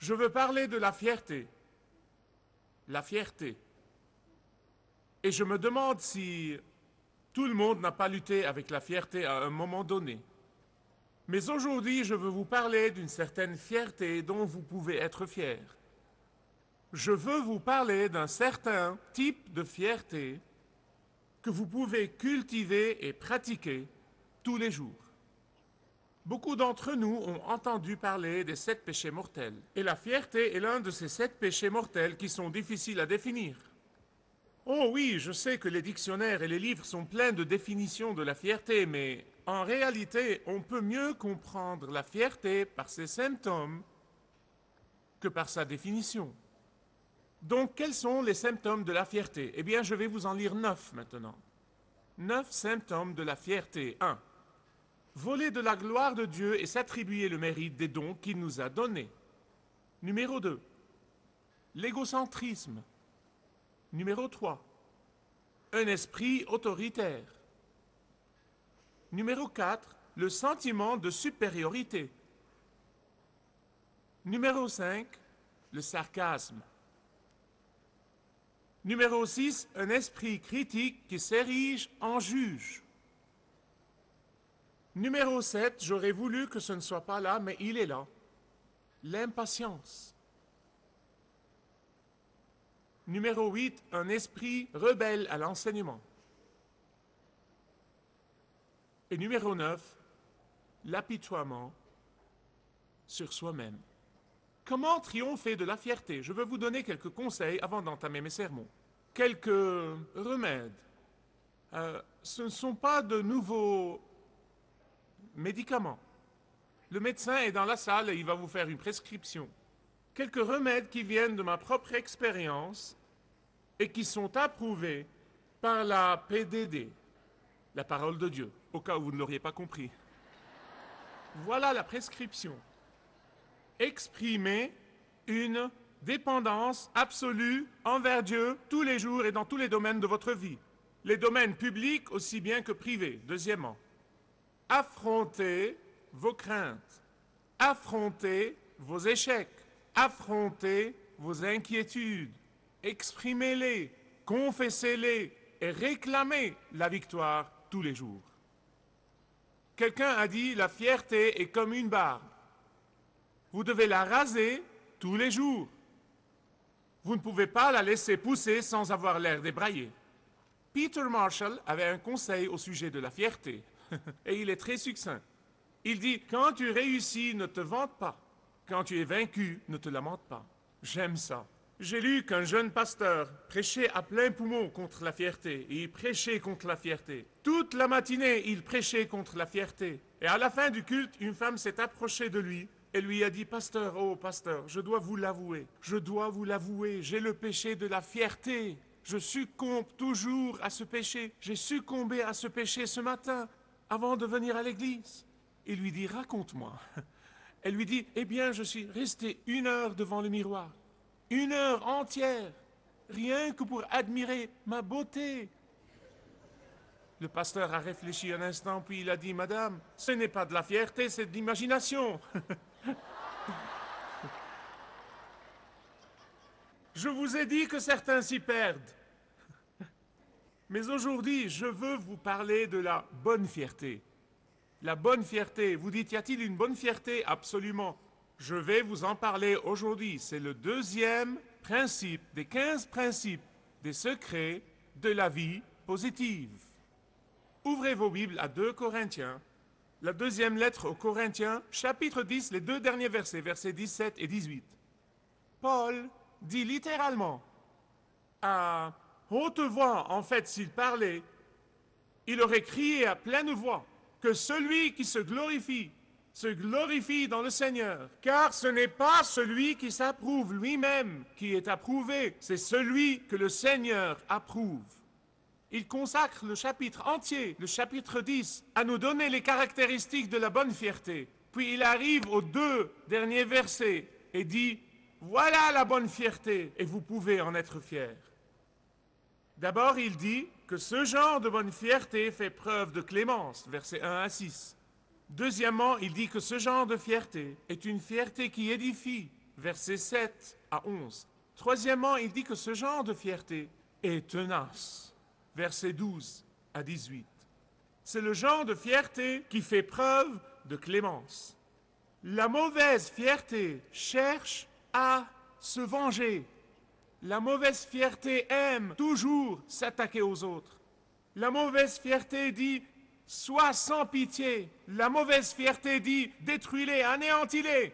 Je veux parler de la fierté. La fierté. Et je me demande si tout le monde n'a pas lutté avec la fierté à un moment donné. Mais aujourd'hui, je veux vous parler d'une certaine fierté dont vous pouvez être fiers. Je veux vous parler d'un certain type de fierté que vous pouvez cultiver et pratiquer tous les jours. Beaucoup d'entre nous ont entendu parler des 7 péchés mortels. Et la fierté est l'un de ces 7 péchés mortels qui sont difficiles à définir. Oh oui, je sais que les dictionnaires et les livres sont pleins de définitions de la fierté, mais en réalité, on peut mieux comprendre la fierté par ses symptômes que par sa définition. Donc, quels sont les symptômes de la fierté? Eh bien, je vais vous en lire 9 maintenant. 9 symptômes de la fierté. 1. Voler de la gloire de Dieu et s'attribuer le mérite des dons qu'il nous a donnés. Numéro 2. L'égocentrisme. Numéro 3. Un esprit autoritaire. Numéro 4. Le sentiment de supériorité. Numéro 5. Le sarcasme. Numéro 6. Un esprit critique qui s'érige en juge. Numéro 7. J'aurais voulu que ce ne soit pas là, mais il est là. L'impatience. Numéro 8, un esprit rebelle à l'enseignement. Et numéro 9, l'apitoiement sur soi-même. Comment triompher de la fierté? Je veux vous donner quelques conseils avant d'entamer mes sermons. Quelques remèdes. Ce ne sont pas de nouveaux médicaments. Le médecin est dans la salle et il va vous faire une prescription. Quelques remèdes qui viennent de ma propre expérience et qui sont approuvés par la PDD, la parole de Dieu, au cas où vous ne l'auriez pas compris. Voilà la prescription. Exprimez une dépendance absolue envers Dieu tous les jours et dans tous les domaines de votre vie. Les domaines publics aussi bien que privés. Deuxièmement, affrontez vos craintes, affrontez vos échecs, affrontez vos inquiétudes, exprimez-les, confessez-les et réclamez la victoire tous les jours. Quelqu'un a dit, la fierté est comme une barbe. Vous devez la raser tous les jours. Vous ne pouvez pas la laisser pousser sans avoir l'air débraillé. Peter Marshall avait un conseil au sujet de la fierté, et il est très succinct. Il dit, quand tu réussis, ne te vante pas. Quand tu es vaincu, ne te lamente pas. J'aime ça. J'ai lu qu'un jeune pasteur prêchait à plein poumon contre la fierté, et il prêchait contre la fierté. Toute la matinée, il prêchait contre la fierté. Et à la fin du culte, une femme s'est approchée de lui et lui a dit, pasteur, oh pasteur, je dois vous l'avouer, j'ai le péché de la fierté. Je succombe toujours à ce péché. J'ai succombé à ce péché ce matin, avant de venir à l'église. Il lui dit, raconte-moi. Elle lui dit, eh bien, je suis resté 1 heure devant le miroir. 1 heure entière, rien que pour admirer ma beauté. Le pasteur a réfléchi un instant, puis il a dit, madame, ce n'est pas de la fierté, c'est de l'imagination. Je vous ai dit que certains s'y perdent. Mais aujourd'hui, je veux vous parler de la bonne fierté. La bonne fierté. Vous dites, y a-t-il une bonne fierté? Absolument. Je vais vous en parler aujourd'hui. C'est le 2e principe des 15 principes des secrets de la vie positive. Ouvrez vos Bibles à 2 Corinthiens, la 2e lettre aux Corinthiens, chapitre 10, les 2 derniers versets, versets 17 et 18. Paul dit littéralement, à haute voix, en fait, s'il parlait, il aurait crié à pleine voix que celui qui se glorifie dans le Seigneur, car ce n'est pas celui qui s'approuve lui-même qui est approuvé, c'est celui que le Seigneur approuve. Il consacre le chapitre entier, le chapitre 10, à nous donner les caractéristiques de la bonne fierté. Puis il arrive aux 2 derniers versets et dit, voilà la bonne fierté, et vous pouvez en être fiers. D'abord, il dit que ce genre de bonne fierté fait preuve de clémence, versets 1 à 6. Deuxièmement, il dit que ce genre de fierté est une fierté qui édifie, versets 7 à 11. Troisièmement, il dit que ce genre de fierté est tenace, versets 12 à 18. C'est le genre de fierté qui fait preuve de clémence. La mauvaise fierté cherche à se venger. La mauvaise fierté aime toujours s'attaquer aux autres. La mauvaise fierté dit « sois sans pitié ». La mauvaise fierté dit « détruis-les, anéantis-les ».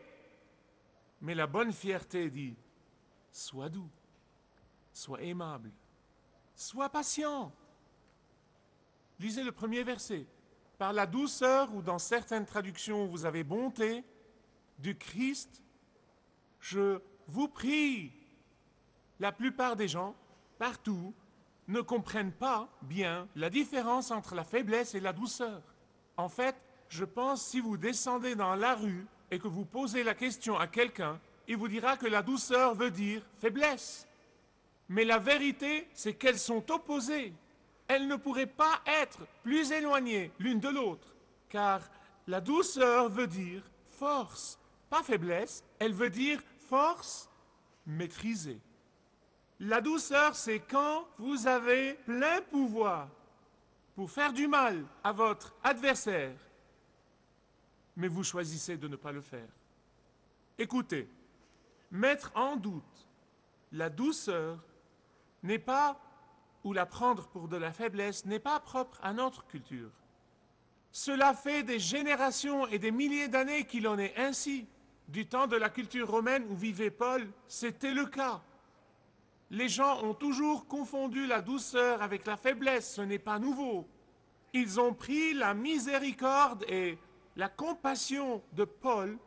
Mais la bonne fierté dit « sois doux, sois aimable, sois patient ». Lisez le premier verset. « Par la douceur » ou dans certaines traductions vous avez « bonté » du Christ, je vous prie. La plupart des gens, partout, ne comprennent pas bien la différence entre la faiblesse et la douceur. En fait, je pense si vous descendez dans la rue et que vous posez la question à quelqu'un, il vous dira que la douceur veut dire faiblesse. Mais la vérité, c'est qu'elles sont opposées. Elles ne pourraient pas être plus éloignées l'une de l'autre, car la douceur veut dire force, pas faiblesse, elle veut dire force maîtrisée. La douceur, c'est quand vous avez plein pouvoir pour faire du mal à votre adversaire, mais vous choisissez de ne pas le faire. Écoutez, mettre en doute la douceur n'est pas, ou la prendre pour de la faiblesse, n'est pas propre à notre culture. Cela fait des générations et des milliers d'années qu'il en est ainsi. Du temps de la culture romaine où vivait Paul, c'était le cas. Les gens ont toujours confondu la douceur avec la faiblesse, ce n'est pas nouveau. Ils ont pris la miséricorde et la compassion de Paul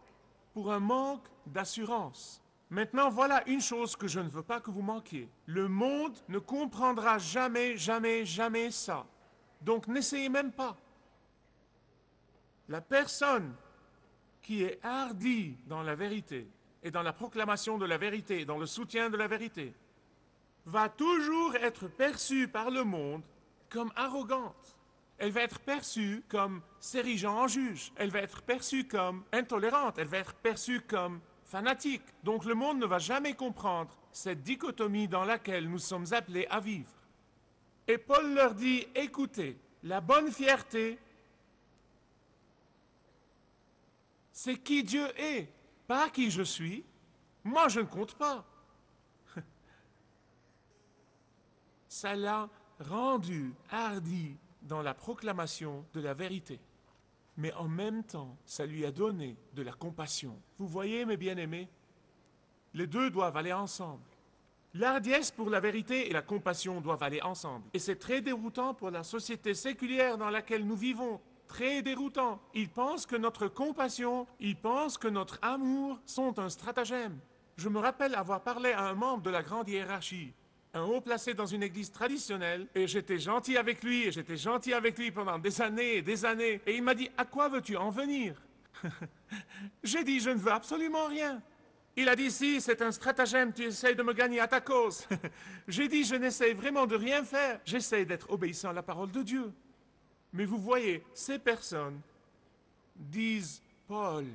pour un manque d'assurance. Maintenant, voilà une chose que je ne veux pas que vous manquiez. Le monde ne comprendra jamais, jamais, jamais ça. Donc n'essayez même pas. La personne qui est hardie dans la vérité et dans la proclamation de la vérité, dans le soutien de la vérité, va toujours être perçue par le monde comme arrogante. Elle va être perçue comme s'érigeant en juge. Elle va être perçue comme intolérante. Elle va être perçue comme fanatique. Donc le monde ne va jamais comprendre cette dichotomie dans laquelle nous sommes appelés à vivre. Et Paul leur dit, écoutez, la bonne fierté, c'est qui Dieu est, pas qui je suis. Moi, je ne compte pas. Ça l'a rendu hardi dans la proclamation de la vérité. Mais en même temps, ça lui a donné de la compassion. Vous voyez, mes bien-aimés, les deux doivent aller ensemble. L'hardiesse pour la vérité et la compassion doivent aller ensemble. Et c'est très déroutant pour la société séculière dans laquelle nous vivons. Très déroutant. Ils pensent que notre compassion, ils pensent que notre amour sont un stratagème. Je me rappelle avoir parlé à un membre de la grande hiérarchie, un haut placé dans une église traditionnelle, et j'étais gentil avec lui, et j'étais gentil avec lui pendant des années et des années, et il m'a dit « À quoi veux-tu en venir ?» J'ai dit « Je ne veux absolument rien. » Il a dit « Si, c'est un stratagème, tu essaies de me gagner à ta cause. » J'ai dit « Je n'essaie vraiment de rien faire, j'essaie d'être obéissant à la parole de Dieu. » Mais vous voyez, ces personnes disent « Paul,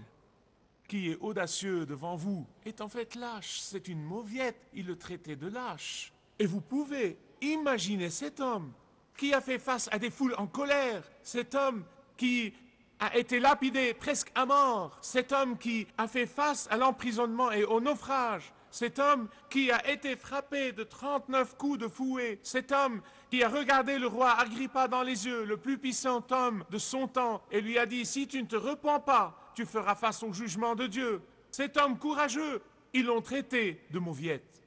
qui est audacieux devant vous, est en fait lâche, c'est une mauviette, il le traitait de lâche. » Et vous pouvez imaginer cet homme qui a fait face à des foules en colère, cet homme qui a été lapidé presque à mort, cet homme qui a fait face à l'emprisonnement et au naufrage, cet homme qui a été frappé de 39 coups de fouet, cet homme qui a regardé le roi Agrippa dans les yeux, le plus puissant homme de son temps, et lui a dit « Si tu ne te repens pas, tu feras face au jugement de Dieu. » Cet homme courageux, ils l'ont traité de mauviette.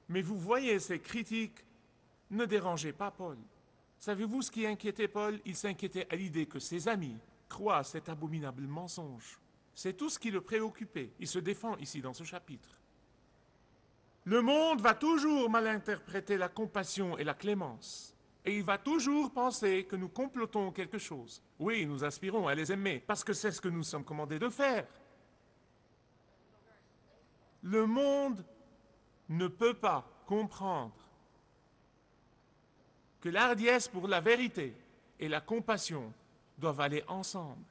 Mais vous voyez, ces critiques ne dérangeaient pas Paul. Savez-vous ce qui inquiétait Paul? Il s'inquiétait à l'idée que ses amis croient cet abominable mensonge. C'est tout ce qui le préoccupait. Il se défend ici dans ce chapitre. Le monde va toujours mal interpréter la compassion et la clémence. Et il va toujours penser que nous complotons quelque chose. Oui, nous aspirons à les aimer, parce que c'est ce que nous sommes commandés de faire. Le monde ne peut pas comprendre que l'hardiesse pour la vérité et la compassion doivent aller ensemble.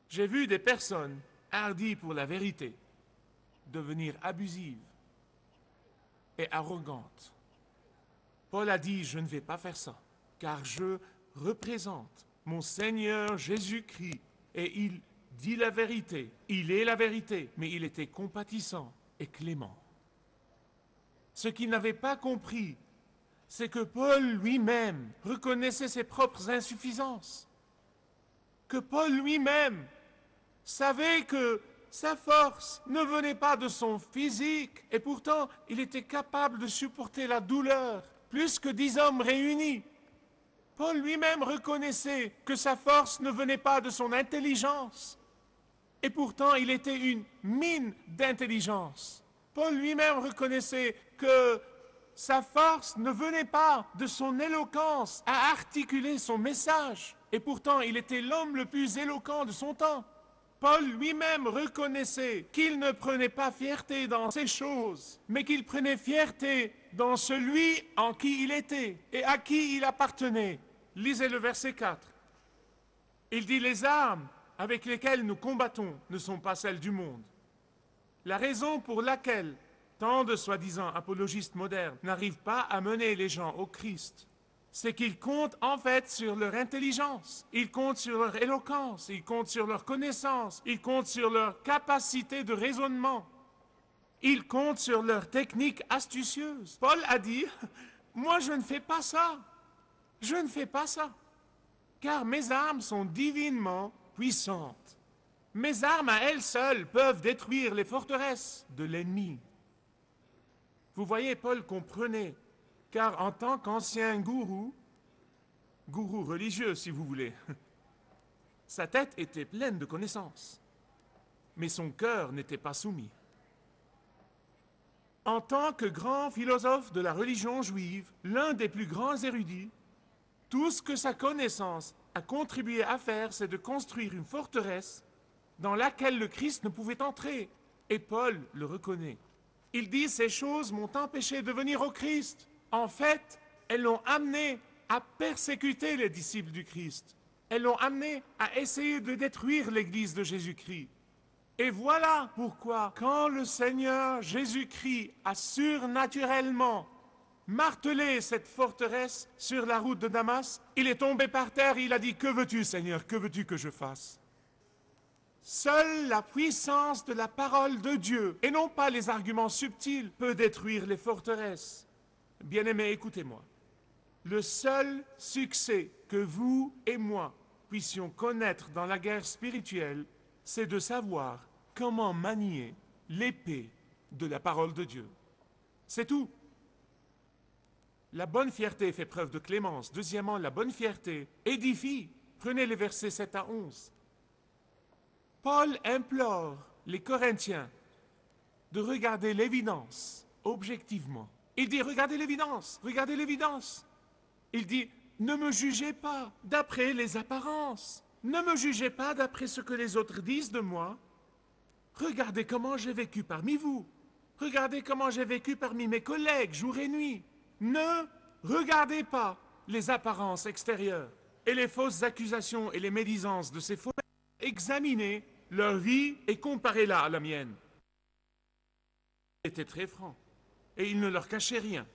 J'ai vu des personnes hardies pour la vérité, devenir abusive et arrogante. Paul a dit, je ne vais pas faire ça, car je représente mon Seigneur Jésus-Christ, et il dit la vérité. Il est la vérité, mais il était compatissant et clément. Ce qu'il n'avait pas compris, c'est que Paul lui-même reconnaissait ses propres insuffisances. Que Paul lui-même savait que sa force ne venait pas de son physique, et pourtant il était capable de supporter la douleur plus que 10 hommes réunis. Paul lui-même reconnaissait que sa force ne venait pas de son intelligence, et pourtant il était une mine d'intelligence. Paul lui-même reconnaissait que sa force ne venait pas de son éloquence à articuler son message, et pourtant il était l'homme le plus éloquent de son temps. Paul lui-même reconnaissait qu'il ne prenait pas fierté dans ces choses, mais qu'il prenait fierté dans celui en qui il était et à qui il appartenait. Lisez le verset 4. Il dit, les armes avec lesquelles nous combattons ne sont pas celles du monde. La raison pour laquelle tant de soi-disant apologistes modernes n'arrivent pas à mener les gens au Christ, c'est qu'ils comptent en fait sur leur intelligence, ils comptent sur leur éloquence, ils comptent sur leur connaissance, ils comptent sur leur capacité de raisonnement, ils comptent sur leur technique astucieuse. Paul a dit, moi je ne fais pas ça, je ne fais pas ça, car mes armes sont divinement puissantes. Mes armes à elles seules peuvent détruire les forteresses de l'ennemi. Vous voyez, Paul comprenait, car en tant qu'ancien gourou religieux si vous voulez, sa tête était pleine de connaissances, mais son cœur n'était pas soumis. En tant que grand philosophe de la religion juive, l'un des plus grands érudits, tout ce que sa connaissance a contribué à faire, c'est de construire une forteresse dans laquelle le Christ ne pouvait entrer. Et Paul le reconnaît. Il dit, ces choses m'ont empêché de venir au Christ. En fait, elles l'ont amené à persécuter les disciples du Christ. Elles l'ont amené à essayer de détruire l'Église de Jésus-Christ. Et voilà pourquoi, quand le Seigneur Jésus-Christ a surnaturellement martelé cette forteresse sur la route de Damas, il est tombé par terre et il a dit, que veux-tu, Seigneur, que veux-tu que je fasse? Seule la puissance de la parole de Dieu, et non pas les arguments subtils, peut détruire les forteresses. Bien-aimés, écoutez-moi. Le seul succès que vous et moi puissions connaître dans la guerre spirituelle, c'est de savoir comment manier l'épée de la parole de Dieu. C'est tout. La bonne fierté fait preuve de clémence. Deuxièmement, la bonne fierté édifie. Prenez les versets 7 à 11. Paul implore les Corinthiens de regarder l'évidence objectivement. Il dit, regardez l'évidence, regardez l'évidence. Il dit, ne me jugez pas d'après les apparences. Ne me jugez pas d'après ce que les autres disent de moi. Regardez comment j'ai vécu parmi vous. Regardez comment j'ai vécu parmi mes collègues jour et nuit. Ne regardez pas les apparences extérieures et les fausses accusations et les médisances de ces faux. Examinez leur vie et comparez-la à la mienne. Il était très franc et il ne leur cachait rien.